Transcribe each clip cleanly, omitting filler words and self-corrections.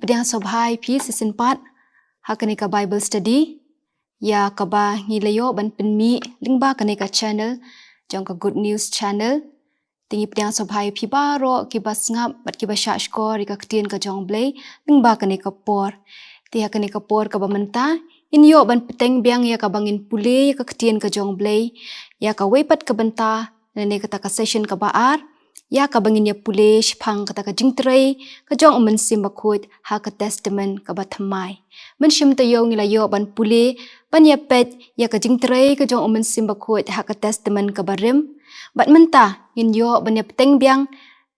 Pediang Sobhai Pi Season 4 Hakanika Bible Study Ya kaba ngilayo ban penmi lingba kanika channel jangka Good News Channel tingi pediang Sobhai Pi baro kiba ngap bat kiba syashkor ika ketien ka jong blay lingba kanika por ti hakanika por kaba menta inyo ban peteng biang ya kabangin pule ka ketien ka jong blay ya ka wepat ka benta nene kata ka session ka baar ya kabangin ya pule shpang kata ka jingtray ka jong umensim bakut ha ka testament ka bathamai menshim tayo ngilayo ban pule ban ya pet ya ka jingtray ka jong umensim bakut ha ka testament ka barim bat menta inyo ban ya peteng biang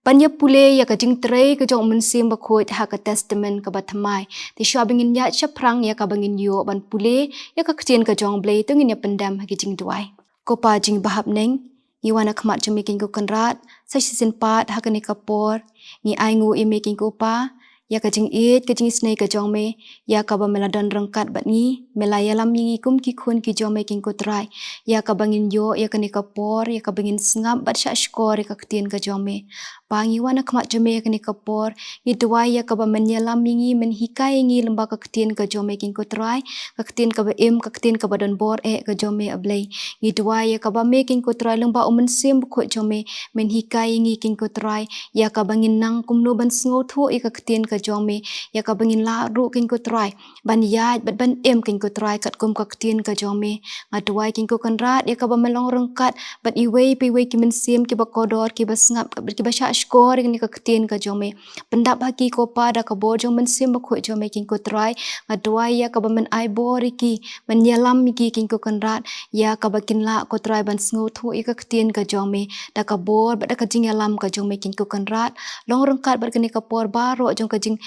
ban ya pule ya ka jingtray ka jong umensim bakut ha ka testament ka bathamai ti syabingin ya shaprang ya kabangin yo ban pule ya ka ketien ka jong blay tungin ya pendam ha ki jingduai ko pa jing bahap neng Iwana khamat jo making ko kanrat sa season 4 hakani kapor ni aingu I making ko pa ya ka jing it ka jing snake ka jong me ya ka ba meladan rengkat bat ni melaya lam yingi kum ki khun ki jong making ko try ya ka bangin yo ya kani kapor ya ka bangin sngap bat sha skor ka ktien ka jong me bangi wana khamat jo me kani kapor ni dua ya ka ba menyalam yingi menhikai ngi lemba ka ktien ka jong making ko try ka ktien ka ba im ka ktien ka ba don bor ka jong me ablay ni dua ya ka ba making ko try lemba umensim ko jong me menhikai ngi king ko try ya ka bangin nang kumno ban sngo thu ka ktien ka jong me ya ka bangin la ru king ko try ban ya bat ban em king ko try kat kum ka ktien ka jong me ngadwai king ko kanrat ya ka ba melong rengkat bat iwei pi wei ki mensim ki ba kodor ki ba ngap ki ba sha skor ni ka ktien ka jong me pendap haki ko pa da ka bo jong mensim ba ko jong me king ko try ngadwai ya ka ba men ai bor ki menyalam ki king ko kanrat ya ka ba kin la ko try ban sngo thu ka ktien ka jong me da ka bor bat da ka jing alam ka jong me king ko kanrat long rengkat bat kini ka por baro jong ka jing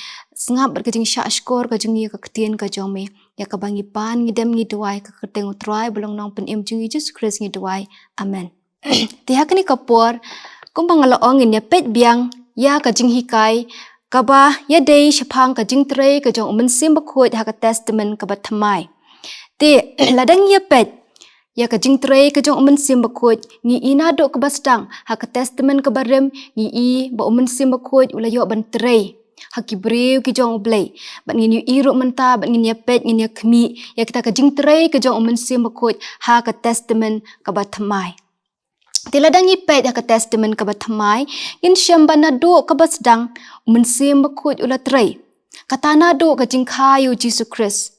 sngap bat ka jing sha skor ka jing ka ktien ka jong me ya ka bangi pan ngidem ngiduai ka keteng try belong nang pen em jing Jesus Christ ngiduai amen ti hakni ka por kumbang ala ongin ya pet biang ya ka jing hikai kaba ya dei shapang ka jing tray ka jong mensim bakut ha ka testament ka bathamai ti ladang ya pet ya ka jing tray ka jong mensim bakut ni ina do ka bastang ha ka testament ka barem ni I ba mensim bakut ulayo ban tray haki brew ki jong blay bat ngin yu iru menta bat ngin ya pet ngin ya kmi ya kita ka jing tray ka jong mensim bakut ha ka testament ka bathamai Tiladang ipet ka testament ka bathamai in syamba na do ka basdang mensim bakut ula tray katana do ka jingkhayu Jesus Christ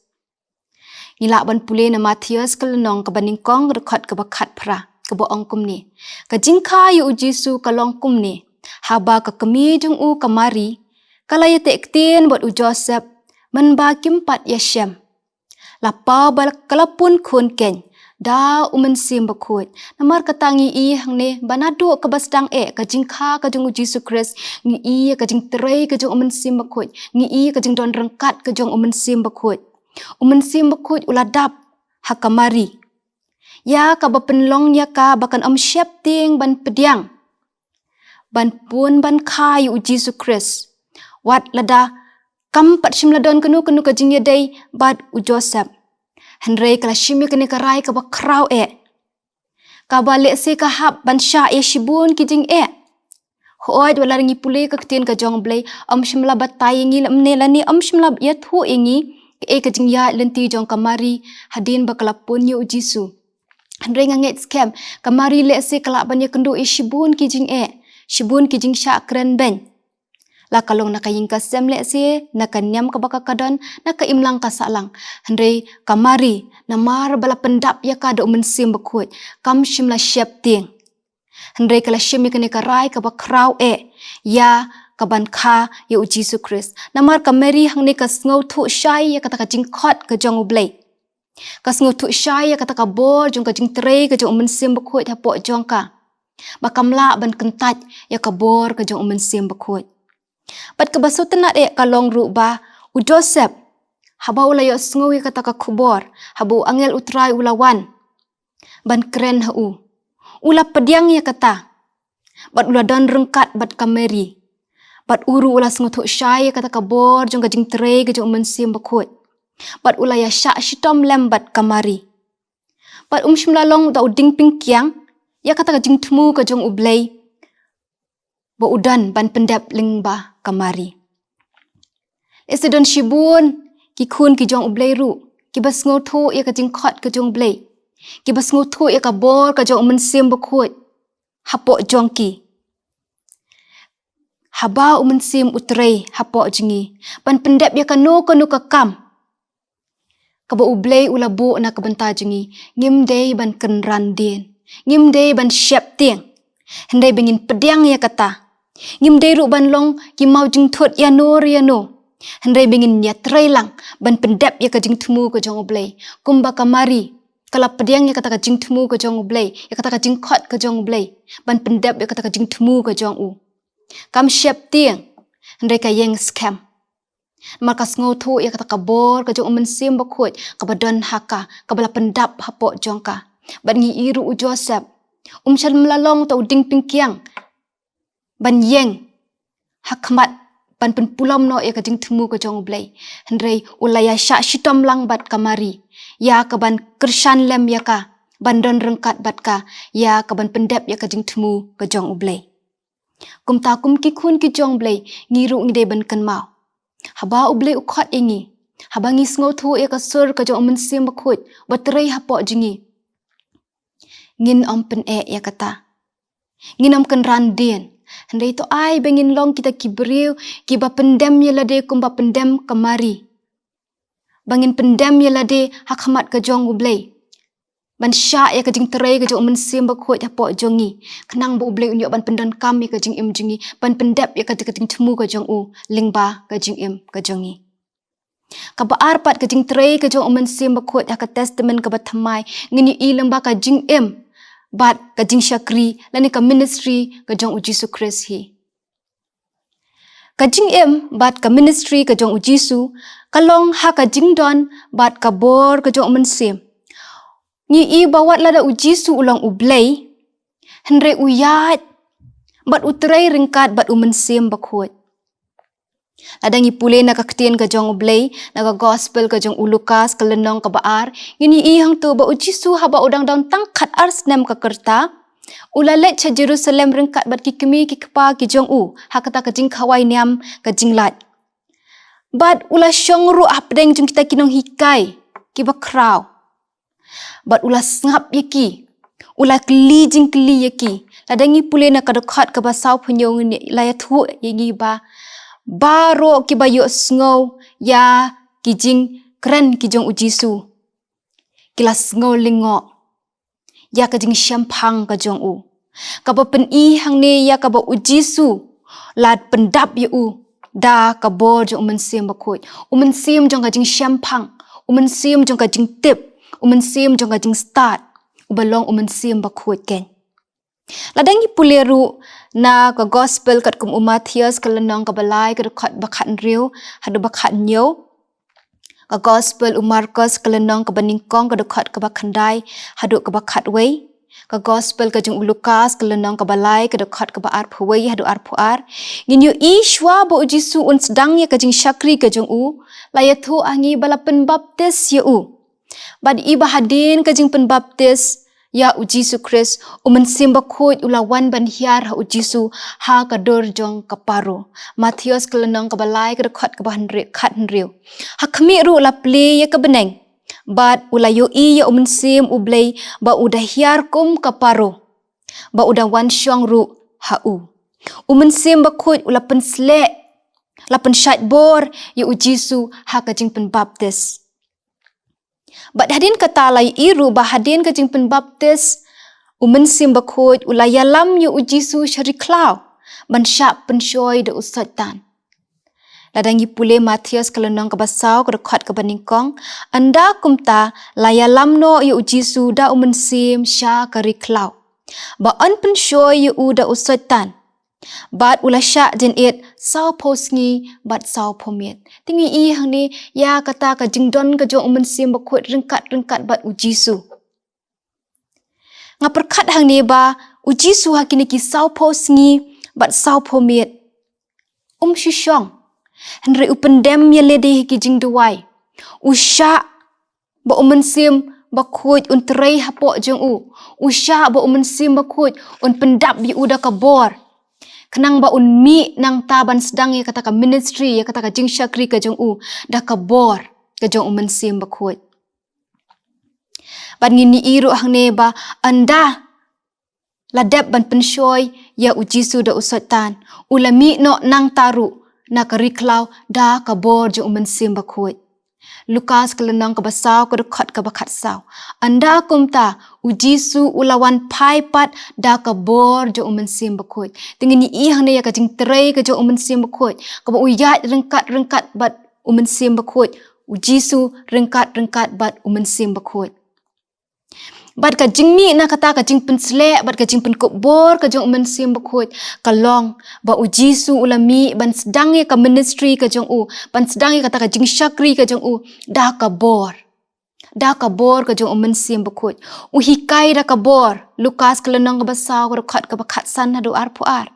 Nila ban pule na Matthias kalanong ka baningkong rekhot ka bakat pra ka boong kum ni ka jingkhayu Jesus kalong kum ni haba ka kami jung u kamari kalaya te ktien bot u Joseph menba kimpat Yeshem lapa bal kalapun kun ken da umensim bakut namar katangi I hang ne banado ka basdang ka jingkha ka jung Jesus Christ ni I ka jing tray ka jung umensim bakut ni I ka jing don rengkat ka jung umensim bakut uladap hakamari ya ka bapenlong ya ka bakan syap ting ban pediang ban pun ban khai u Jesus Christ wat lada kampat shimladon kanu ka jing ya dai bad u Joseph Henry kala shimi kene karai ka bakrau ka balik se ka hap ban sha shibun ki jing Hoy wala ringi pule ka ktien ka jong blay shimla batai ngi lamne lani shimla ya thu ingi ka jing ya lenti jong kamari hadin bakalapun yu jisu Henry nganget scam kamari le se kala ban ya kendu shibun ki jing sha kren ben la kalong nakaying kasem le se nakanyam ka baka kadon nakaimlang ka salang Henry kamari namar bala pendap ya ka do mensim bakut kam shimla syap ting Henry kala shimi kene karai ka bakrau ya kaban kha ya u Jesus Christ namar kamari hang ne ka sngo thu shai ya kata ka jingkhot ka jong ublay ka sngo thu shai ya kata ka bor jong ka jing tray ka jong mensim bakut ha po jong ka bakamla ban kentat ya ka bor ka jong mensim bakut Pat kabaso tenat kalong ruba u Joseph haba ulayo sngowi kata ka kubor habu angel utrai ulawan ban keren hu ula pediang ya kata bat ula don rengkat bat kameri bat uru ula sngotu syai kata ka bor jong ka jing tray ka jong mensim bakut bat ula ya syak shitom lembat kamari bat shimlalong da uding pingkiang ya kata ka jing tmu ka jong ublay ba udan ban pendap lingba kamari Esedon shibun ki kun ki jong ublay ru. Ki bas ngoto ya ka jing kot ka jong blay. Ki bas ngoto ya ka bor ka jong mensim bakut. Hapo jong ki. Haba mensim utray hapo jingi. Ban pendep ya ka no ka kam. Kaba ublay ulabu na kabanta jingi. Ngim day ban kenran dien. Ngim day ban syap tiang. Hendai bengin pedang ya kata. Ngim day ru ban long ki mau jing thot ya no. Hendai bengin nyatray lang ban pendep ya ka jing tumu ka jong ublay. Kumba kamari. Kala pedang ya kata ka jing tumu ka jong ublay. Ya kata ka jing kot ka jong ublay. Ban pendep ya kata ka jing tumu ka jong u. Kam syap tiang. Hendai ka yang scam. Markas ngoto ya kata ka bor ka jong mensim bakut. Kabadon haka. Kabala pendap hapo jong ka. Ban ngi iru u Joseph. Syal melalong tau ding pingkiang. Ban yeng. Hakmat. Ban penpulam no ya ka jing temu ka jong ublay. Hendai ulaya syak shitom lang bat kamari. Ya ka ban kersan lem ya ka. Ban don rengkat bat ka. Ya ka ban pendep ya ka jing temu ka jong ublay. Kum ta kum ki kun ki jong blay. Ngiru ngide ban kan mau. Haba ublay ukot ingi. Haba ngis ngotu ya ka sur ka jong mensim bakut. Baterai hapo jingi. Ngin om pen ya kata. Ngin om kan randien. Hendai to ai bengin long kita kibriu ki ba pendem ya lade kum ba pendem kamari. Bangin pendem ya lade hakmat ka jong ublay. Ban syak ya ka jing terai ka jong mensim bakut hapo jongi. Kenang ba ublay unyok ban pendan kam ya ka jing im jingi. Ban pendep ya ka jing temu ka jong u. Lingba ka jing im ka jongi. Kaba arpat ka jing terai ka jong mensim bakut ya ka testament ka ba thamai. Ngini i lingba ka jing im. Bat ka jing syakri lani ka ministry ka jong ujisu Kris hi. Ka jing im bat ka ministry ka jong ujisu kalong ha ka jing don bat ka bor ka jong mensim. Ni i bawat lada ujisu ulang ublay. Hendrai uyat bat utray ringkat bat mensim bakut. Ladang ipule na kaktian ka jong ublay, naga gospel ka jong ulukas kalenong ka baar, ngini ihang tu ba ujisu haba udang daun tangkat arsnem ka kerta, ulalet cha Jerusalem ringkat bat kikimi kikpa ki jong u, hakata ka jing kawai niam ka jing lat. Bat ula syongru apdeng jong kita kinong hikai, kiba kraw. Bat ula ngap yaki, ula kli jing kli yaki, ladang ipule na kadokat ka basau punyong ni layat hu yengi ba, baro ki bayo sngow ya ki jing kren ki jong ujisu. Kila sngow lingo. Ya ka jing syampang ka jong u. Kaba pen i hang ne ya kaba ujisu. Lad pendap ya u. Da ka bor jong mensim bakut. Mensim jong ka jing syampang. Mensim jong ka jing tip. Mensim jong ka jing start. Ubalong mensim bakut ken. Ladangi puleru na ka gospel kat kum Mathias kalenong ka balai ka dekat bakat riu hadu bakat nyo. Ka gospel Markus kalenong ka baningkong ka dekat ka bakandai hadu ka bakat wei. Ka gospel ka jung Lukas kalenong ka balai ka dekat ka baar phuwei hadu ar phuar. Nginyo ishwa bo Jisu un sedang ya ka jing syakri ka jung u. Layathu angi bala penbaptis ya u. Bad iba hadin ka jing penbaptis ya ujisu Kris mensim bakut ulawan ban hiar ha ujisu ha kador jong kaparo. Mathias kelenong kabalai ka dekat ka bahanri kat henriu. Ha kami ru la ple ya ka beneng. Bat ulayo i ya mensim ublay ba udah hiar kum kaparo. Ba udah wan syong ru ha u. Mensim bakut ula pensle la pensyat bor ya ujisu ha ka jing penbaptis. Bat hadin kata lai iru ba hadin ka jing penbaptis mensim bakut ulaya lam yu ujisu syari klau ban syak pensyoy de usatan. Ladangi pule Mathias kelenong ka basau ka dekat ka baningkong anda kumta laya lam no yu ujisu da mensim sya kari klau. Ba an pensyoy yu da usatan. Bat ula syak jen it sau posngi bat sau pomiet. Tingi i hang ni ya kata ka jingdon ka jong mensim bakut ringkat bat ujisu. Ngaperkat hang ni ba ujisu hakini ki sau posngi bat sau pomiet. Syusyong. Henry upendem ya lede ki jingduai. Usyak ba mensim bakut terai hapok jong u. Usyak ba mensim bakut pendap bi uda ka bor. Kenang ba unmi nang taban sedang ya kata ka ministry ya kata ka jing syakri ka jong u da ka bor ka jong mensim bakut. Ban ngini iru hang ne ba anda ladep ban penshoy ya ujisu da usotan ulami no nang taru na kariklau da ka bor jong mensim bakut. Lukas kelenang ke basau ke dekat ke bakat sau. Anda kumta ujisu ulawan pai pat da ke bor jo mensim bakut. Dengan ni ihang ne ya ka jing terai ke jo mensim bakut. Ka ba uyat rengkat bat mensim bakut. Ujisu rengkat bat mensim bakut. Bat ka jing mi na kata ka jing pensle bat ka jing penkop bor ka jong mensim bakut kalong ba ujisu ulami ban sedang ka ministry ka jong u ban sedang kata ka jing syakri ka jong u da ka bor ka jong mensim bakut uhikai da ka bor Lukas kelenang ka basau ka bakat san hadu ar puar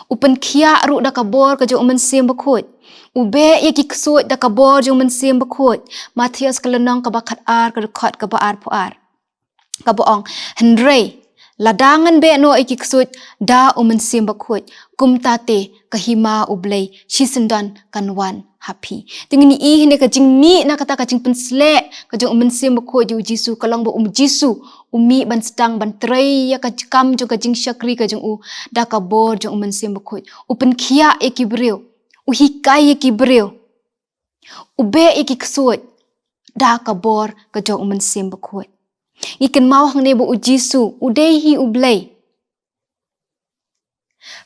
upen kia ru da ka bor ka jong mensim bakut ube ye ki ksut da ka bor jong mensim bakut Matius kelenang ka bakat ar ka dekat ka ba ar puar kaboong hendrei ladangan be no iki ksut da mensim bakut kumtate kahima ublei shisendan kanwan happy tingni I hine ka jing mi na kata ka jing pensle ka jong mensim bakut ju jisu kalong bo jisu umi ban sedang ban trei ya ka kam jo ka jing syakri ka jong u da ka bor jong mensim bakut upen kia iki breu uhikai iki breu ube iki ksut da ka bor ka jong mensim bakut ikan mau hang nebo ujisu udehi ublei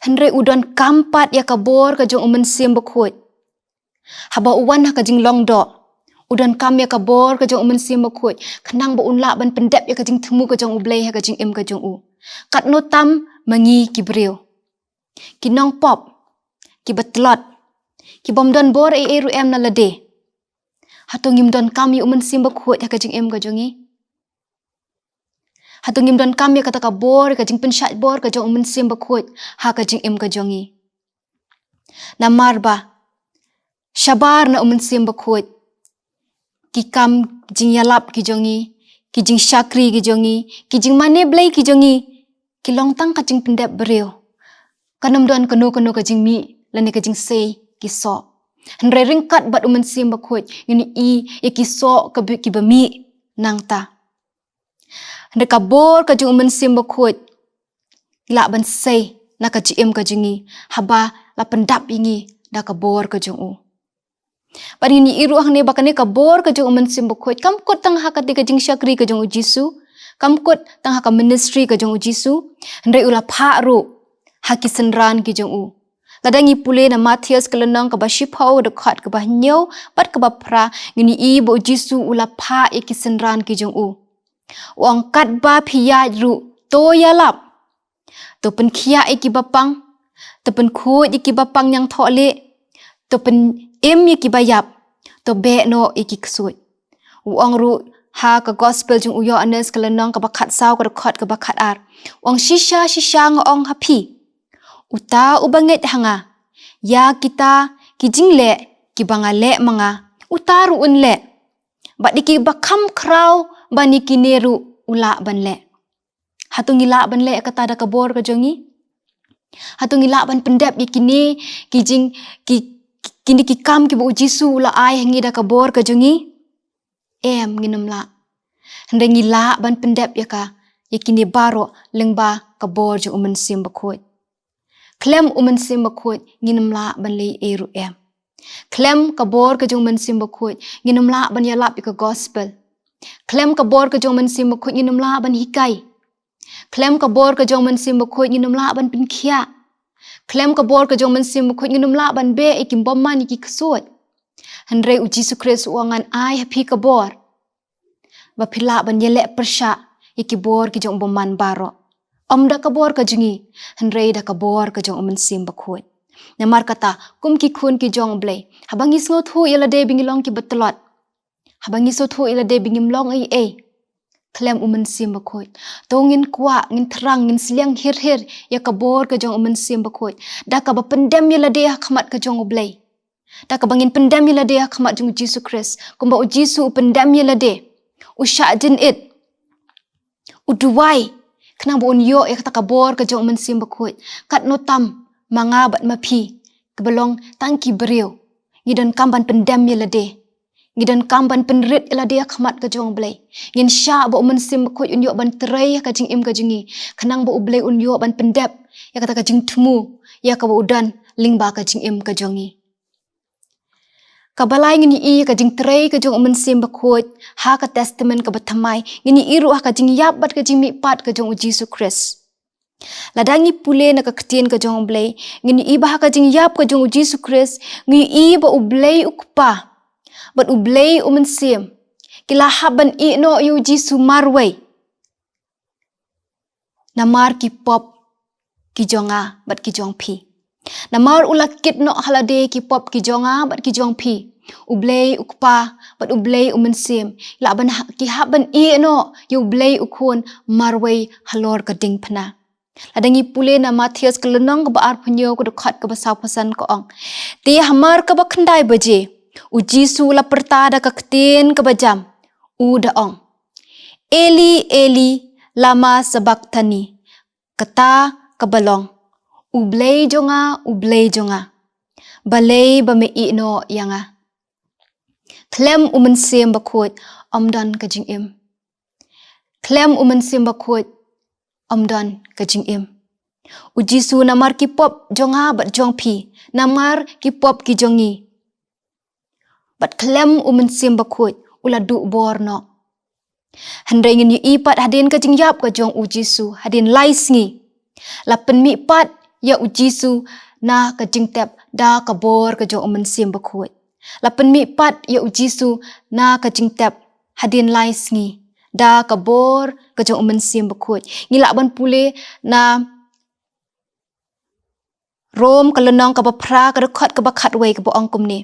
hendrei udon kampat ya kabor ka jong mensim bakut haba uwan ha ka jing longdo udon kam ya kabor ka jong mensim bakut kenang ba unla ban pendep ya ka jing temu ka jong ublei ha ka jing em ka jong u kat no tam mangi kibreu kinong pop ki batlot ki bomdon bor eru em na lade hatongim don kam yu mensim bakut ha ka jing em ka jongi Hatungim don kami kata ka bor ka jing pensat bor ka jong mensim bakut ha ka jing em ka jongi. Namar ba syabar na mensim bakut ki kam jing yalap ki jongi ki jing syakri ki jongi ki jing mane blai ki jongi ki longtang ka jing pendep bereu. Kanam don kanu ka jing mi lani ka jing sei ki so. Hendrai ringkat bat mensim bakut ini I ki so ka ki bami nang ta. Hendak kabor ka jong mensim bakut la ban sei na ka jim ka jingi haba la pendap ingi da kabor ka jong u pari ni iru hang ne bakane kabor ka jong mensim bakut kam kot tang ha ka ka jing syakri ka jong jisu kam kot tang ha ka ministry ka jong jisu ndai ula pha ru ha ki senran ki jong u ladangi pule na Matius kelenang ka bashipau dekat ka bahnyau pat ka bapra ngini I bo jisu ula pha ki senran ki jong u wang kat ba piyaj ru to yalap to pen kia iki bapang to pen khu iki bapang yang thole to pen em iki bayap to be no iki ksut wang ru ha ka gospel jung uyo anes kelenang ka bakat sau ka dekat ka bakat ar wang shisha ngong happy uta ubanget hanga ya kita kijingle ki bangale manga utaru unle ba diki bakam kraw bani kineru ula banle hatung ila banle kata da kabor ka jongi hatung ila ban pendep kini kijing kini ki kam ki bu jisu ula ai hangi da kabor ka jongi em nginam la hendengi la ban pendep ya ka kini baro lengba kabor jo mensim bakut klem mensim bakut nginam la ban le eru em klem kabor ka jong mensim bakut nginam la ban yalap ka gospel Klem kabor ka jong mensim bakut nginam la ban hikai. Klem kabor ka jong mensim bakut nginam la ban pinkia. Klem kabor ka jong mensim bakut nginam la ban be ikim bomman iki ksut. Hendrei uji sukres uangan ai happy kabor. Ba pila ban yelek persya iki bor ki jong bomman baro. Da kabor ka jungi. Hendrei da kabor ka jong mensim bakut. Namar kata kum ki kun ki jong blay. Habang isngot hu yala de bingilong ki betelot. Habang iso thu ila de bingim long ai klem mensim bakut tongin kwa ngin terang ngin siliang hir ya kabor ka jong mensim bakut da ka ba pendem yala de khmat ka jong oblay da ka bangin pendem yala de khmat jong Jisu Kris kumba u Jisu pendem yala de usha din it uduwai kenang bo yo ya kata kabor ka jong mensim bakut kat no tam manga bat mapi kebalong tangki beriu ngidan kamban pendam yelade ngidan kamban penrit yelade khmat ka jong blai ngin sha ba umen sim ko unyo ban trai ka jing im ka jingi khanang ba ublai unyo ban pendap ya kata ka jing tumu ya ka ba udan lingba ka jing im ka jongi kabalai ngini i ka jing trai ka jong umen sim ba khot ha ka testament ka bathamai ngini iru ha ka jing yap bat ka jing mi pat ka jong Jesus Christ ladangi pule na ka ktien ka jong blai ngini i ba ka jing yap ka jong Jesus Christ ngini i ba ublai ukpa bat ublai umen sim kila haban i no yu Jesus marway namar ki pop ki jonga bat ki jong pi namar ulakit no halade ki pop ki jonga bat ki jong pi ublay ukpa bat ublay umen sim la ban ki haban i no yu ublay ukun marway halor ka ding pana ladangi pule na Matthias kelenong ka baar punyo ko dekat ka basau pasan ko ong ti hamar ka bakandai baje ujisu la pertada ka ketin ka bajam uda ong Eli Eli lama sabachthani kata kabalong ublay jonga balay ba me ino yanga klem umen sim bakut omdan ka jing im klem umen sim bakut omdan ka jing im ujisu namar ki pop jonga bat jong pi namar ki pop ki jongi bat klem umen sim bakut ula du borno handai ngin yu ipat hadin ka jing yap ka jong ujisu hadin lais ngi lapen mi pat ya ujisu na ka jing tep da ka bor ka jong umen sim bakut lapen mi pat ya ujisu na ka jing tep hadin lais ngi da ka bor ka jong umen sim bakut ngila ban pule na rom kalenong ka bapra ka dekat ka bakat wei ka bo angkum ni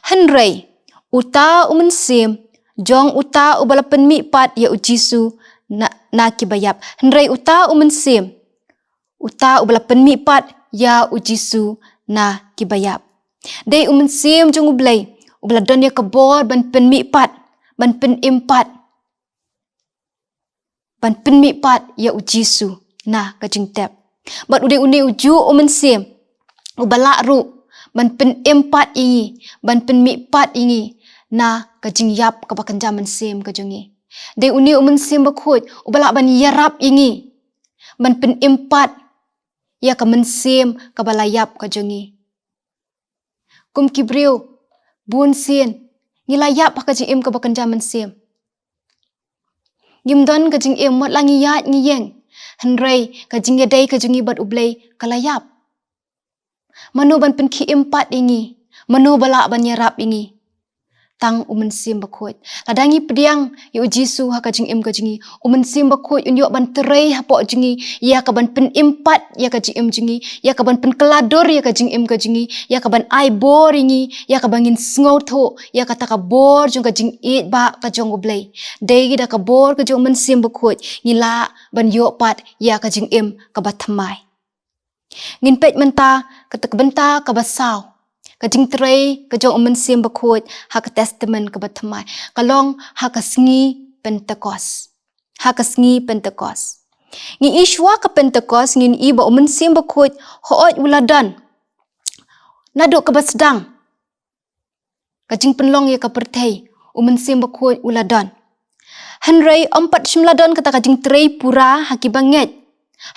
hanrei uta umen sim jong uta ubala penmi pat ya ujisu na kibayap hanrei uta umen sim uta ubala penmi pat ya ujisu na kibayap dei umen sim jong ublai ubala don ya kabor ban penmi pat ban pen impat ban penmi pat ya ujisu na kajing tep bat ude uju umen sim ubala ru ban pen impat ingi ban penmi pat ingi na kajing yap ka bakan jaman sim kajongi de uni umen sim bakut ubala ban yarap ingi ban pen impat ya ka men sim ka balayap kajongi kum kibriu bun sin ngilayap ka jing im ka bakan jaman sim gimdon ka jing im mot langi yat ngiyeng hanrei ka jing yadai ka jongi bat ublai kalayap manu ban pen ki impat ingi manu bala ban yarap ingi tang umen sim bakut ladangi pediang yu jisu ha ka jing im ka jingi umen sim bakut unyo ban terai ha po jingi ya ka ban pen impat ya ka jing im jingi ya ka ban pen kelador ya ka jing im ka jingi ya ka ban ai bor ingi ya ka bangin sngo tho ya ka ta ka bor jong ka jing it ba ka jong ublai dei da ka bor ka jong umen sim bakut ngila ban yo pat ya ka jing im ka bathamai ngin pet menta ka tak benta ka basau ka jing tray ka jong umen sim bakut ha ka testament ka bathamai kalong ha ka sngi Pentecost ngi ishwa ka Pentecost ngin iba umen sim bakut hoot uladan nado ka basdang ka jing penlong ya ka perthai umen sim bakut uladan hanrei ompat shimladan kata ka jing tray pura ha ki banget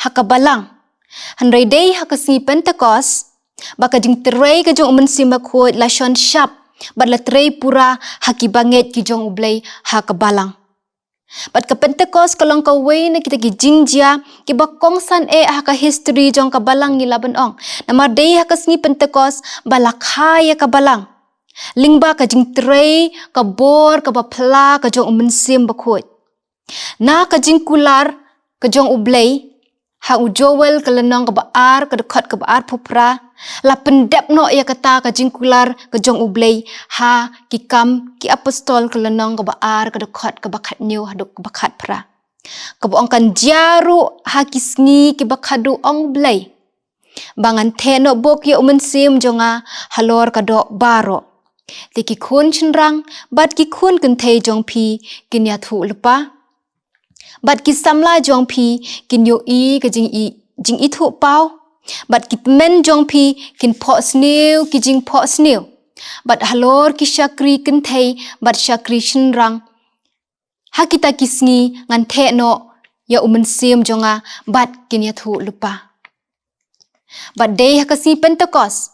ha ka balang hanrei dei ha ka sngi Pentecost baka jing terai ka jong umen sim bakut la shon shap bat la terai pura haki banget ki jong ublai ha ka balang bat ka Pentecost kalong ka wei na kita ki jingjia ki bakong san ha ka history jong ka balang ni laban ong namar dei ha ka sngi Pentecost balak ya ka balang lingba ka jing terai ka bor ka bapla ka jong umen sim bakut na ka jing kular ka jong ublai ha ujowel kelenong ka baar ka dekat ka baar popra la pendep no ya kata ka jingkular ka jong ublai ha ki kam ki apostol kelenong ka baar ka dekat ka bakat new haduk ka bakat pra ka boong kan jaru ha ki sngi ki bakadu ong blai bangan theno bok ya umen sim jonga halor ka do baro ti ki khun chinrang bat ki khun kan thei jong pi kin ya thu lupa bat ki samla jong pi kin yo i ka jing i thu pau Bat ki men jong pi kin po snew ki jing po snew. Bat halor ki syakri kin thei bat syakri shinrang. Hakita kisngi ngan the no ya sim jonga bat kin ya thu lupa. Bat day hakasi Pentecost.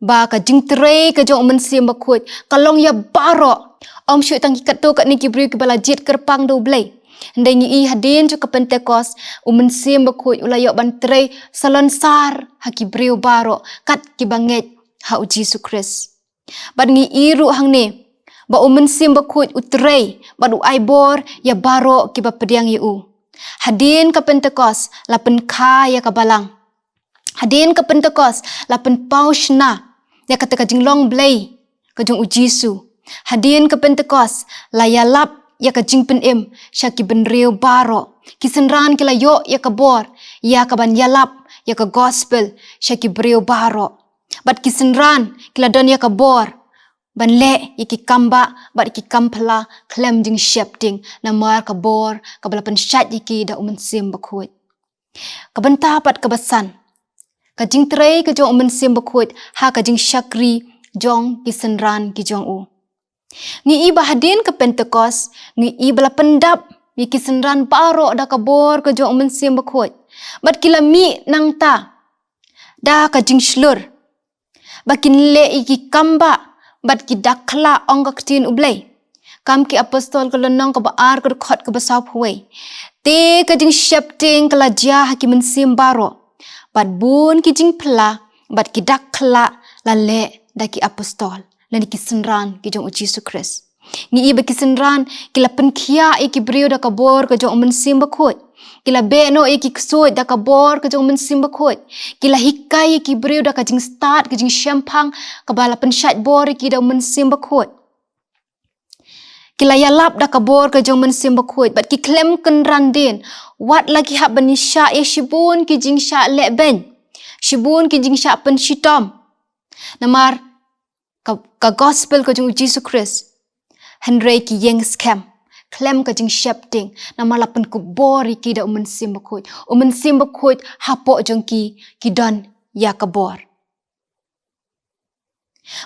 Ba ka jing tre ka jong sim bakut kalong ya baro. Om syuk tang kato kat ni kibriu ki bala jit kerpang do blay. Ndai ngi hadin jo ka Pentecost sim bakut ulayok ban tre salon sar hakibriu baro kat ki banget ha Jesu Christ. Bat ngi iru hang ni ba sim bakut utrei bat u aibor ya baro ki ba pediang yu. Hadin ka Pentecost lapen ka ya ka balang. Hadin ka Pentecost lapen paus na ya kata ka jinglong blay ka jong Jesu. Hadin ka Pentecost la ya lap ya ka jing pen im syaki ben reu baro. Kisenran kila yo ya ka bor ya ka ban yalap ya ka gospel syaki breu baro. Bat kisenran kila don ya ka bor ban le ya ki kamba bat ki kampala klem jing shepting na mar ka bor ka balapan syat yiki da sim bakut. Ka benta pat ka basan. Ka jing trei ka jong sim bakut ha ka jing syakri jong kisenran ki jong u. Ngi iba hadin ke Pentecost, ngi iba la pendap, mi kisenran baro da ka bor ka jong sim bakut. Bat kila mi nang ta, da ka jing shlur. Bakin le iki kamba, bat ki dakla ong ka ktin ublay. Kam ki apostol ka lenong ka baar ka khot ka basaw huway. Te ka jing shepting ka la jia haki sim baro. Bat bun ki jing pla, bat ki dakla la le da ki apostol. Lani kisenran ki jong Jesu Christ. Ngi iba kisenran kila penkia iki brio da kabor ka jong sim bakut. Kila beno iki ksoi da kabor ka jong sim bakut. Kila hikai iki brio da ka jing start ka jing syampang ka bala pensyat bor iki da sim bakut. Kila yalap da kabor ka jong sim bakut. Bat ki klem kenran din. Wat lagi hak benisya ya shibun ki jing sya le ben. Shibun ki jing sya penshitom. Namar ka gospel ka jong Jesu Christ. Henry ki yeng scam. Klem ka jing shepting. Na malapan ku bori ki da sim bakut. Sim bakut hapo jong ki don ya ka bor.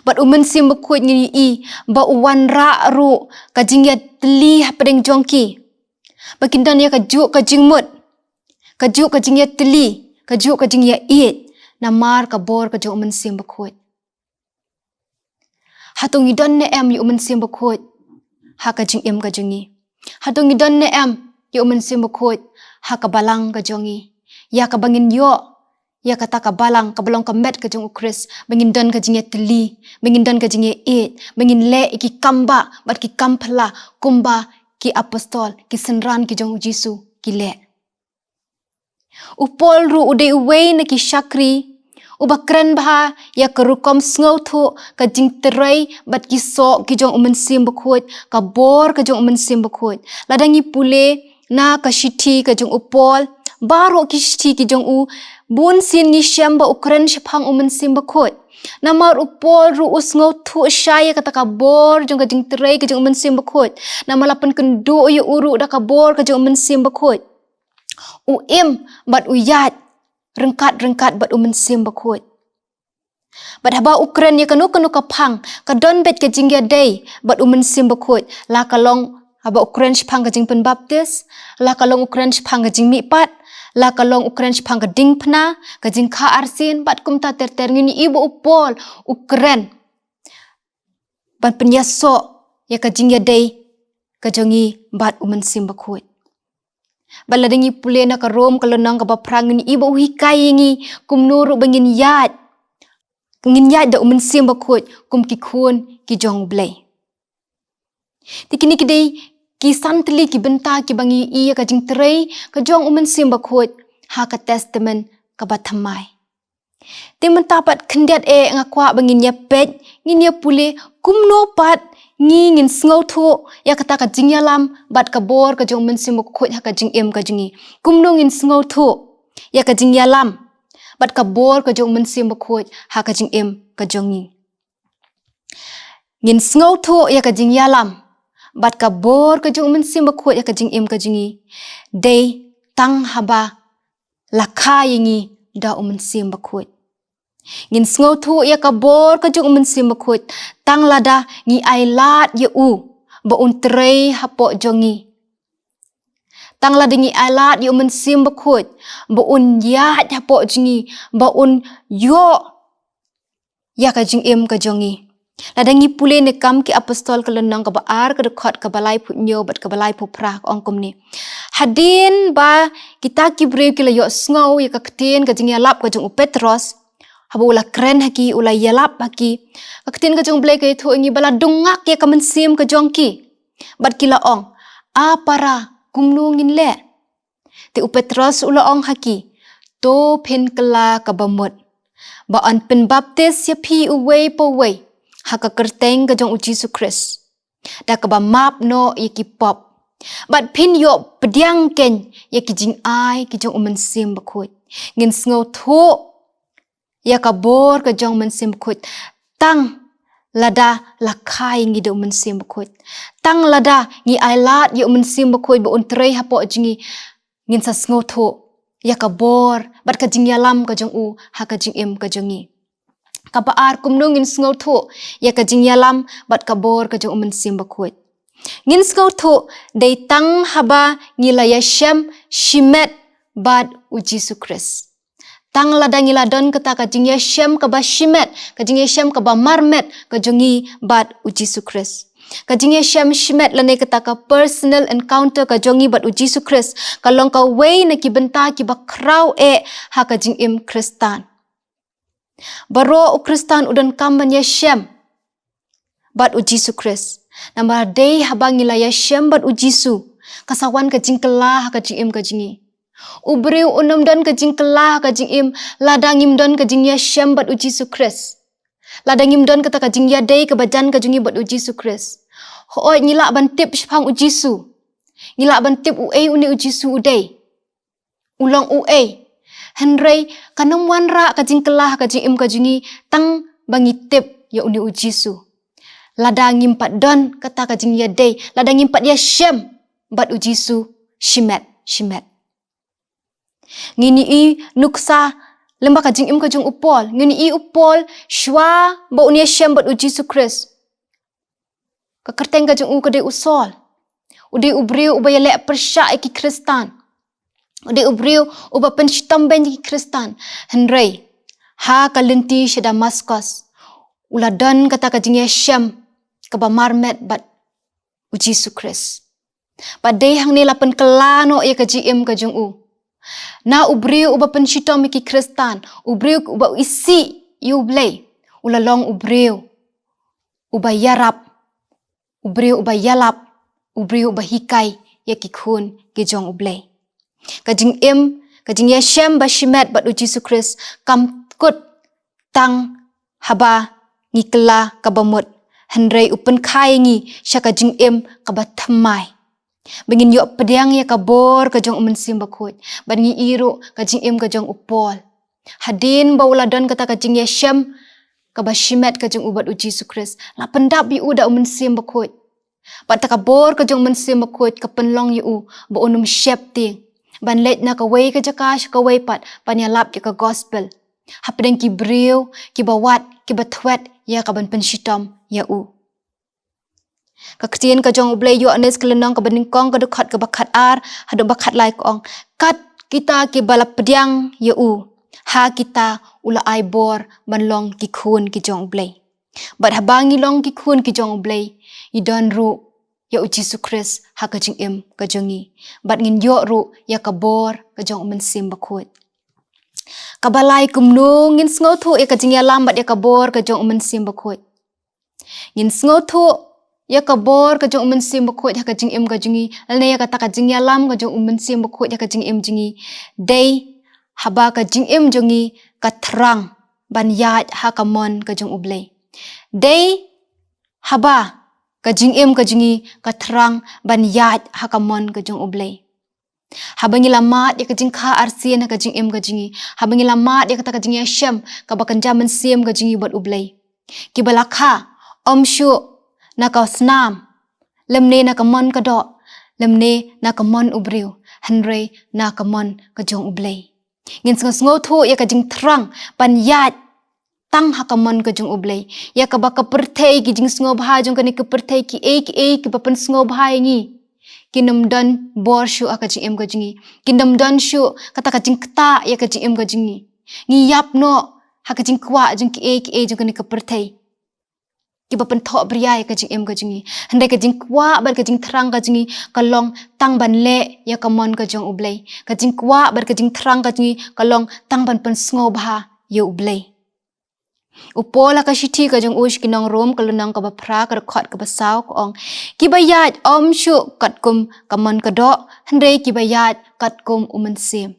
But sim bakut ngini i ba uwan ra ru ka jing ya teli hapadeng jong ki. Bakin don ya ka juk ka jing mut. Ka juk ka jing ya teli. Ka juk ka jing ya it. Na mar ka bor ka jong sim bakut. Hatong idon ne em yu sim bakut. Ha ka jing em ka jongi. Hatong idon ne em yu sim bakut. Ha ka balang ka jongi. Ya ka bangin yo. Ya ka ta ka balang ka balong ka met ka jong Christ. Bangin don ka jing ya teli. Bangin don ka jing ya it. Bangin le iki kamba. Bat ki kampala. Kumba ki apostol. Ki senran ki jong Jesu. Ki le. Upol ru uday uway na ki syakri. Ubakren baha ya kerukom sngau tu ka jing terai bat ki sok ki jong sim bakut ka bor ka jong sim bakut ladangi pule na ka shiti ka jong upol baro ki shiti ki jong u bun sin ni syamba ukren syapang sim bakut namar upol ru usngau tu syaya kata ka bor jong ka jing terai ka jong sim bakut namalapan kendo yu uru da ka bor ka jong sim bakut uim bat uyat rengkat-rengkat bat sim bakut. Bat haba ukren ya kanu kapang ka don bet ka jing ya day bat sim bakut la kalong haba ukren syapang ka jing pen baptis la kalong ukren syapang ka jing mipat la kalong ukren syapang ka ding pena ka jing ka arsin bat kum ta ter ngini ibu upol ukren bat penyaso ya ka jing ya day ka jongi bat sim bakut. Baladangi pule na ka rom kalonang ka baprang ni iba uhikai ngi kumnuru bangin yad. Ngin yad da sim bakut kum kikun ki jong blay. Tikini kidai ki santli ki benta ki bangi iya ka jing terai ka jong sim bakut ha ka testament ka batamai. Timen tapat kendiat ngakwa bangin ya pet ngin ya pule kumno pat ngin sngau tu ya kata ka jing yalam bat ka bor ka jong sim bakut ha ka jing em ka jingi kumno ngin sngau tu ya ka jing yalam bat ka bor ka jong sim bakut ha ka jing em ka jongi ngin sngau tu ya ka jing yalam bat ka bor ka jong sim bakut ya ka jing em ka jingi day tang haba lakha yingi da sim bakut. Ngin sngo thu ya kabor ka jung sim bakut. Tang lada ngi ai lat ya ba trei hapo jongi. Tang lada ngi ai lat ya sim bakut. Ba ya hapo jongi. Ba yo ya ka jing ka jongi. Ladangi pule ne kam ki apostol ka lenang ka baar ka dekot ka balai pu nyo bat ka balai pu prak ongkom ni. Hadin ba kita ki breu ki la yo sngow ya ka ketin ka jing yalap ka jung Petros. Haba ula keren haki ula yalap haki. Ka ketin ka jung blai ka itu ingi bala dungak ya ka mensim ka jong ki. Bat ki la ong. Para kumnungin le. Ti Petros ula ong haki. To pen kela ka bamut. Ba an pen baptis ya pi uway po way. Haka kerteng ka jong Jesu Christ. Da ka ba map no yaki pop. But pin yo pediang ken yaki jing ai ki jong sim bakut. Ngin sngo thu ya ka bor ka jong sim bakut. Tang lada lakai ngi do sim bakut. Tang lada ngi ai lat yo sim bakut ba trei hapo jingi. Ngin sa sngo thu ya ka bor bat ka jing yalam ka jong haka jing ka jongi. Kabaar kumnung ngin sngo thu ya ka jing yalam bat kabor ka jong sim bakut. Ngin sngo thu day tang haba ngila ya shem shimet bad Jesu Christ. Tang lada ngila don kata ka jing ya shem ka ba shimet ka jing ya shem ka ba marmet ka jongi bad Jesu Christ. Ka jing ya shem shimet lane kata ka personal encounter ka jongi bad Jesu Christ. Kalong ka way na ki benta ki ba kraw ha ka jing Kristan. Baro Kristan udan kamban ya shem bat Jesu Christ. Namba day habang nila ya shem bat Jesu. Kasawan ka jing kelah ka jing ka jingi. Ubriu unam dan ka jing kelah ka jing ladangim dan ka jing ya shem bat Jesu Christ. Ladangim dan kata ka jing ya day ka bajan ka jingi bat Jesu Christ. Hoy ngila ban tip shpang Jesu. Ngila ban tip uni Jesu uday. Ulang Henry kanong wanra ka jing kelah ka jing ka jingi tang bangitip ya uni Jesu. Ladangim pat don kata ka jing ya day. Ladangim pat ya shem bat Jesu shimet. Ngini nuksa lembah ka jing ka jing upol. Ngini upol shwa ba uni ya shem bat Jesu Christ. Ka kerteng ka jing ka day usol. Uday ubriu ubaya le persya ki Kristan. Uday ubriu uba penshitam ben ki Kristan. Henry ha kalenti sya Damaskus. Uladan kata ka jing ya shem ka ba marmet bat Jesu Christ. Padai hang ni lapan kelano ya ka jing ka jing Na ubriu uba penshitam ki Kristan. Ubriu uba isi yu blay. Ulalong ubriu uba yarap. Ubriu uba yalap. Ubriu uba hikai ya ki khun ki jong ublay. Kajing ya shem ba shimet bat Jesu Christ kam kut tang haba ngikla kabamut Henry upen kai ngi sya kajing kabat thamai. Bengin yo pediang ya kabor kajong sim bakut. Ban ngi iru kajing kajong upol. Hadin ba uladon kata kajing ya shem kaba shimet kajong ubat Jesu Christ. La pendap yu da sim bakut. Bat takabor kajong sim bakut kapenlong yu ba unum syep ting. Ban let na kaway ka jakash kaway pat panyalap ya ka gospel. Hapdeng ki briw, ki bawat, ki batwet ya ka ban penshitom ya Kaktian ka jong ublay yo anes kelenong ka baningkong ka dukhat ka bakat hado bakat lai kong. Kat kita ki balap pediang ya Ha kita ula ay bor banlong ki khun ki jong ublay. Bat habangi long ki khun ki jong ublay. Idon ru ya Jesu Christ ha ka jing ka jongi. Bat ngin yo ru ya ka bor ka jong sim bakut. Kabalay kumnung ngin sngo thu ya ka jing ya lambat ya ka bor ka jong sim bakut. Ngin sngo thu ya ka bor ka jong sim bakut ya ka jing ka jongi. Alne ya kata ka jing ya lam ka jong sim bakut ya ka jing jingi. Day haba ka jing jongi ka terang ban yat ha ka mon ka jong ublay. Day haba ka jing ka jingi ka terang ban yat hakamon ka jong ublay. Habangi lamat ya ka jing ka arsian ka jing ka jingi. Habangi lamat ya kata ka jing ya shem ka bakan jaman sim ka jingi buat ublay. Kibalaka om syu na ka snam lemne na ka mon ka do lemne na ka mon ubriu Henry na ka mon ka jong ublay. Ngin sngo thu ya ka jing terang ban yat tang hakamon ka jung ublay. Ya ka ba ka pertay ki jing sngo bha jung ka ni ka pertay ki e ba pen sngo bha ngi. Kinam dan bor shu aka jing em ka jingi. Kinam dan shu kata ka jing kta ya ka jing em ka jingi. Ngi yap no haka jing kwa jung ki e jung ka ni ka pertay. Ki ba pen thok bria ya ka jing em ka jingi. Handai ka jing kwa bar ka jing terang ka jingi kalong tang ban le ya ka mon ka jung ublay. Ka jing kwa bar ka jing terang ka jingi kalong tang ban pen sngo bha ya ublay. Upola ka shiti ka jung ush kinong rom kalunang ka ba pra ka khot ka ba saw ko ong kibayat om shu kat kum kaman ka do handai kibayat kat kum uman sim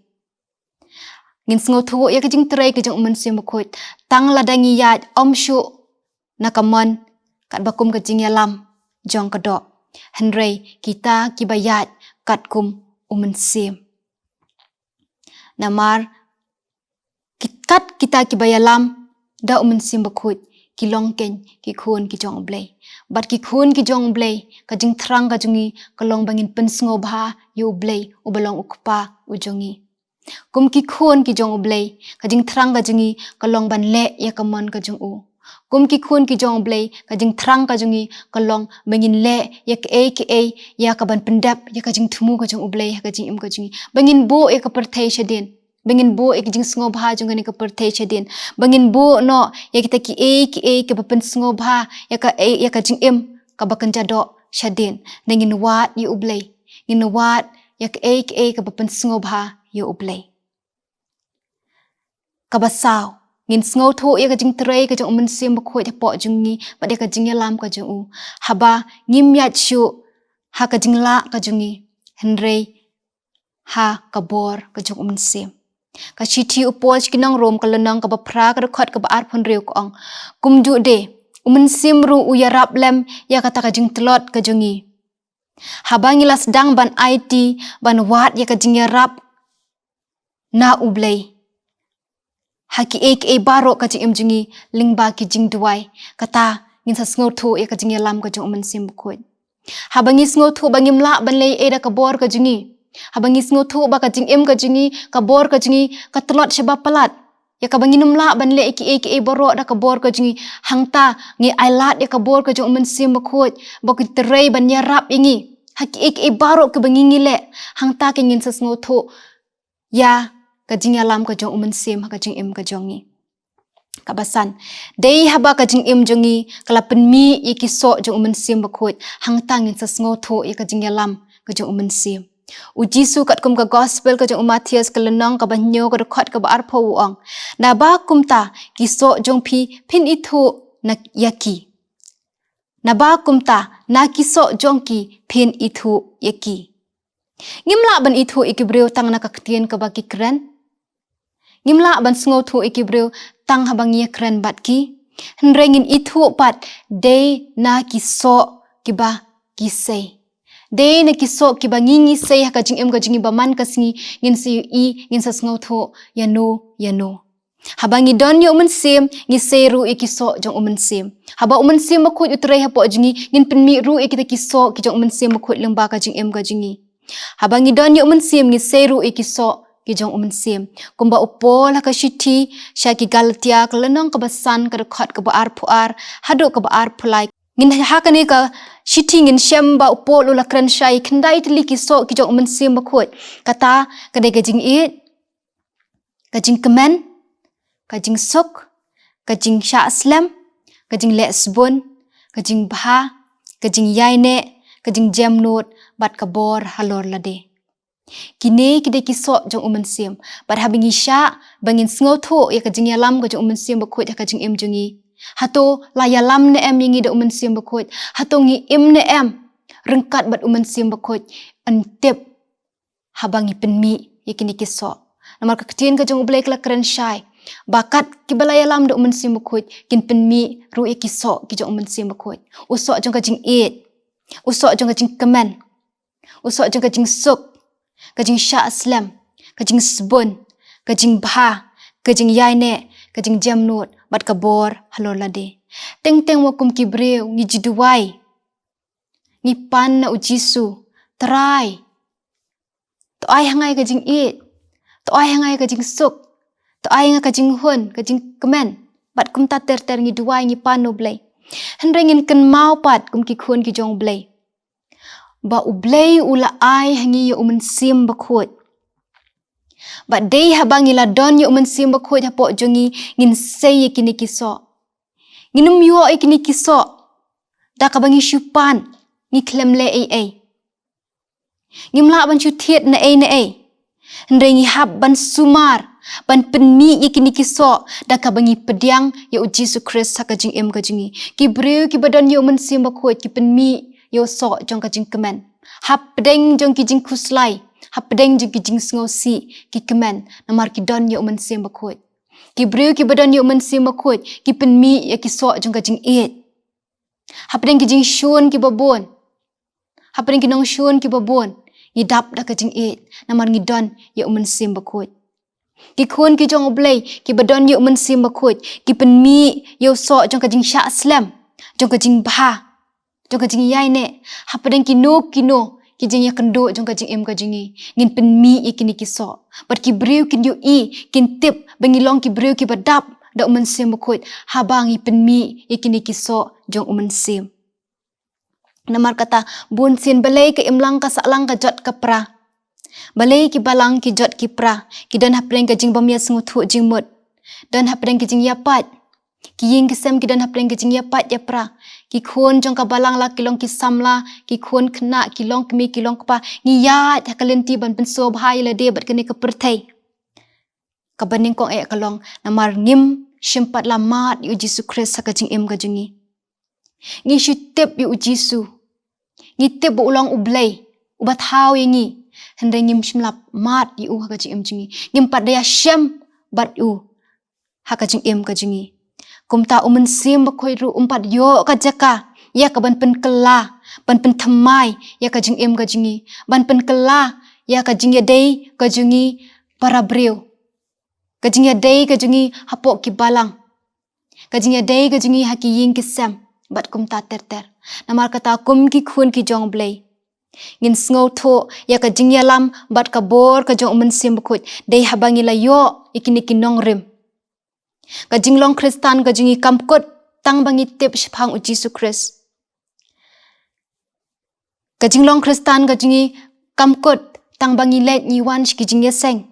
ngin sngo thu ya ka jing trai ka jung uman sim khot tang ladangi yat om shu na kaman kat ba kum ka jing yalam jong ka do handai kita kibayat kat kum uman sim namar kat kita kibayalam da uman sim bakut ki longken ki khun ki jong blay bat ki khun ki jong blay ka jing thrang ka jungi ka long bangin pen sngo bha yu blay u balong ukpa u jongi kum ki khun ki jong blay ka jing thrang ka jungi ka long ban le ya ka mon ka jong u kum ki khun ki jong blay ka jing thrang ka jungi ka long bangin le ya ka e ya ka ban pendap ya ka jing thumu ka jong u blay ka jing im ka jungi bangin bo ya ka perthai shadin bangin bo ek jing sngo bha jung ni ka perthai chadin bangin bo no ya kita ki e ke bapen sngo bha ya ka jing em ka bakan jado chadin nangin wat yu ublay ngin wat ya ka e ke bapen sngo bha yu ublay ka basaw ngin sngo tho ya ka jing trai ka jung men sim khoi ta po jung ni ba de ka jing lam ka jung u haba ngim yat shu ha ka jing la ka jung ni henrei ha ka bor ka jung men sim ka chiti upol kinong rom kalonang ka ba pra ka khot ka ba ar phon reu ko ong kum du de umen sim ru u ya rap lem ya kata ka jing tlot ka jungi habangi las dang ban IT ban wat ya ka jing ya rap na ublay haki e baro ka jing em jungi lingba ki jing duai kata ngin sa sngo thu ya ka jing ya lam ka jung umen sim khoi habangi sngo thu bangim la ban lei e da ka bor ka jungi habangi sngo thu ba ka jing em ka jingi ka bor ka jingi ka tlot sheba palat ya ka bangi numla ban le e boro da ka bor ka jingi hangta ngi ailat ya ka bor ka jung men sim khot ba ki trei ban ya rap ingi haki e baro ka bangi ngi le hangta ke ngin sa sngo thu ya ka jing alam ka jung men sim ka jing em ka jongi kabasan dei haba ka jing em jongi kala pen mi iki so jung men sim khot hangta ngin sa sngo thu ya ka jing alam ka jung men sim u jisu kat kum ka gospel ka jong Matius ka lenong ka banyo ka khot ka ba arpho ong na ba kum ta ki so jong phi phin I thu na yaki na ba kum ta na ki so jong ki phin I thu yaki ngimla ban I thu ikibreu tang na ka ktien ka ba ki kren ngimla ban sngo thu ikibreu tang habang ye kren bat ki nrengin I thu pat de na ki so ki ba ki sei de na kiso ki bangingi sei ha ka jing em ka jingi ba man ka singi ngin si I ngin sa sngo tho ya no habangi don yo men sim ngi seru ikiso jong umen sim haba umen sim ma khut utrei ha po jingi ngin pen mi ru ikita kiso ki jong umen sim ma khut leng ba ka jing em ka jingi habangi don yo men sim ngi seru ikiso ki jong umen sim kumba upol ha ka shiti sha ki galatia ka lenong ka basan ka khot ka ba ar phu ar hadu ka ba ar phulai ngin ha ka ni ka shiti ngin shamba upol ula kran shai khandai tli ki so ki jong men sim khoi kata ka de ka jing I ka jing kemen ka jing sok ka jing sha aslam ka jing lesbon ka jing bha ka jing yaine ka jing jamnot bat ka bor halor lade kine ki de ki so jong men sim bat habingi sha bangin sngo tho ya ka jing yalam ka jong men sim khoi ka jing em jungi hato la yalam ne em yingi de umen sim bakot hato ngi im ne em rengkat bat umen sim bakot antep habangi penmi yakini kiso namar ka ktien ka jong blek la kren shai bakat ki bala yalam de umen sim bakot kin penmi ru ikiso ki jong umen sim bakot uso jong ka jing it uso jong ka jing kemen uso jong ka jing suk ka jing sha aslam ka jing sbon ka jing bha ka jing yaine ka jing jamnot bat ka bor halor lade teng wakum ki breu ngi jiduai ngi pan na u jisu trai to ai hangai ka jing it To ai hangai ka jing suk. To ai nga ka jing hun, ka jing kemen. Bat kum ta ter ngi duai ngi panu blay. Hendra ngin ken mau pat kum ki khun ki jong blay. Ba u blay ula ai hangi yo sim bakut. Ba day habang ila don yo sim bakut hapo jongi ngin say kini kiso. Nginum yo kini kiso. Da ka bangi syupan ngi klem le ai. Ngimla ban chu thiet na ai. Hendra ngi hab ban sumar. Ban penmi kini kiso da ka bangi pediang yo Jesus Christ ka jing em ka jingi. Ki breu ki badan yo sim bakut ki penmi yo so jong ka jing kemen. Hap pedeng jong ki jing kuslai. Hap pedeng jong ki jing ngosi ki kemen. Namar ki don yo sim bakut. Ki breu ki badan yo sim bakut. Ki penmi ya ki so jong ka jing et. Hap pedeng ki jing shun ki babon. Hap pedeng ki nong shun ki babon. Ngidap da ka jing et. Namar ngi don yo sim bakut. Ki khun ki jong oblay. Ki badan yo sim bakut. Ki penmi yo so jong ka jing sya slam. Jong ka jing bah. Jong ka jing yai ne. Hapadeng kino ki jing ya kendo jong ka jing em ka jingi. Ngin penmi kini kiso. Bat ki breu kin yo kin tip bengilong ki breu ki badap da sim bakut. Habang penmi kini kiso jong sim. Namar kata bun sin balay ke imlang ka salang ka jot ka pra. Balay ki balang ki jot ki pra. Ki dan hapadeng ka jing bamya sengutu jing mut. Dan hapadeng ki jing yapat. Ki ying kesem ki dan hapadeng ki jing yapat ya pra. Ki khun jong ka balang la kilong ki samla. Ki khun kena kilong kemi kilong kapa. Ngiyat hakalenti ban penso bahaya la de bat kene ke pertai. Kabaning kong kalong namar ngim syempat lamat yu Jesus Christ ka jing em ka jingi. Ngi syutip yu Jesus. Ngi tip ulang ublay. Ubat hau yengi. Hendai ngim syemlap mat yu ka jing em jingi. Ngim pat daya syem bat yu ka jing em ka jingi. Kumta sim bakoi ru umpat yo ka jaka. Ya ka ban pen kela. Ban pen temai. Ya ka jing em ka jingi. Ban pen kela. Ya ka jing ya day ka jingi para breu. Ka jing ya day ka jingi hapok ki balang. Ka jing ya day ka jingi haki ying kisem. Bat kumta ter. Namar kata kum ki khun ki jong blay. Ngin sngo to ya ka jing ya lam bat ka bor ka jong sim bakut. Day habangi la yo ikini kinong rim. Ka jinglong Kristan ka jingi kamkot tang bangi tip shpang u Jesus Christ. Ka jinglong Kristan ka jingi kamkot tang bangi let nyiwan shki jing yeseng.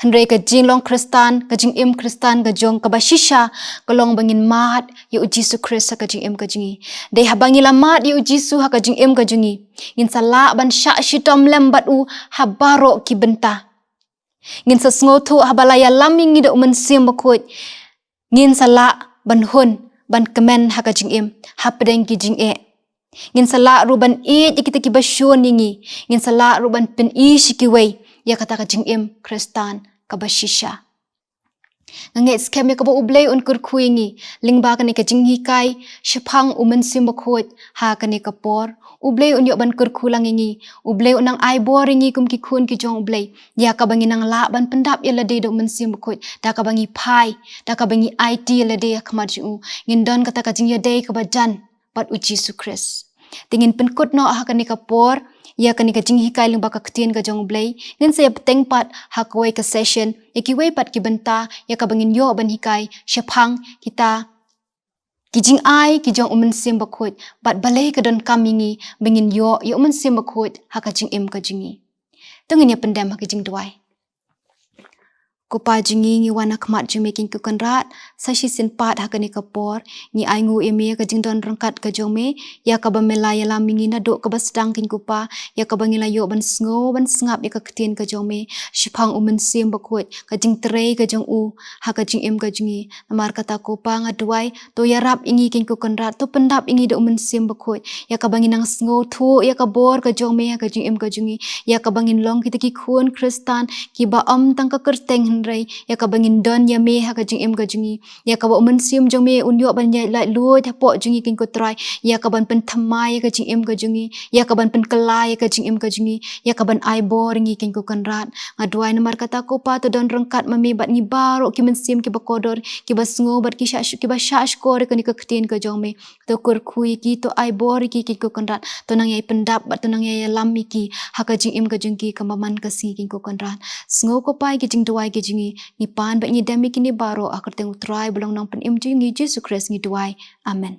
Hendrai ka jinglong Kristan ka jing im Kristan ka jong ka bashisha ka long bangin mat yu u Jesus Christ ka jing im ka jingi. Dei habangi la mat yu u Jesus ka jing im ka jingi. Ngin sala ban sya shitom lembat u habaro ki benta. Ngin sa sngoto habalaya laming ngi do sim bakut. Ngin sala ban hun ban kemen haka jing im hapedeng ki jing e. Ngin sala ruban kita ki basyun ngi. Ngin sala ruban pen shiki wei ya kata ka jing im Kristan ka bashisha. Ngange skem ya ka ba ublay un kur ngi. Lingba ka ni ka jing hikai syapang sim bakut ha ka ni ka por. Ublay un yo ban kurkulang ingi. Ublay unang ay boring kum ki kun ki jong ublay. Ya ka bangi nang la ban pendap ya lade do sim bakut. Da ka bangi pai. Da ka bangi IT ya lade ya kamad u. Ngindon kata ka jing ya day ka bajan. Bat u Jesus Christ. Tingin penkut no ha ka ni ka por. Ya ka ni ka jing hikai ling baka ketien ka jong ublay. Ngin saya peteng pat ha ka way ka session. Ya ki way pat ki benta. Ya ka bangin yo ban hikai. Syapang kita kijing ai kijong sim bakut bat balai ka don kamingi bengin yo sim bakut ha ka jing em ka jingi tungin ya pendam ha ka jing duai ko pa jingi ngi wana kmat ju making ku kanrat sa shi sin pat ha ka ni ka por ni ai ngu eme ka jing don rangkat ka jong me ya ka ba melaya la mingi na do ka ba sedang kin ku pa ya ka bangila yo ban sngo ban sngap ya ka ketien ka jong me shipang sim bakut ka jing trei ka jong u ha ka jing em ka jingi namar kata ko pa nga duai to ya rap ingi kin ku kanrat to pendap ingi do sim bakut ya ka bangin nang sngo thu ya ka bor ka jong me ha ka jing em ka jingi ya ka bangin long kita ki khun Kristan ki ba tang ka kerteng rei ya ka bangin don ya me ha ka jing em ka jingi ya ka ba men sim jong me un yo ban ya lai lu ta po jingi kin ko try ya ka ban pen thamai ya ka jing em ka jingi ya ka ban pen kelai ya ka jing em ka jingi ya ka ban ai bor ngi kin ko kan rat ngadwai namar kata ko pa to don rengkat mami bat ngi baro ki men sim ki ba kodor ki ba sngo bat ki sha ko re ka ni ka ktin ka jong me to kur kui ki to ai bor ki ko kan rat to nang yai pendap bat to nang yai lam ki ha ka jing em ka jing ki ka maman ka si kin ko kan rat sngo ko pai ki jing duai ki jingi ni pan ba ni demi ki ni baro akar teng utrai belong nang pen im jingi Jesus Christ ni duai amen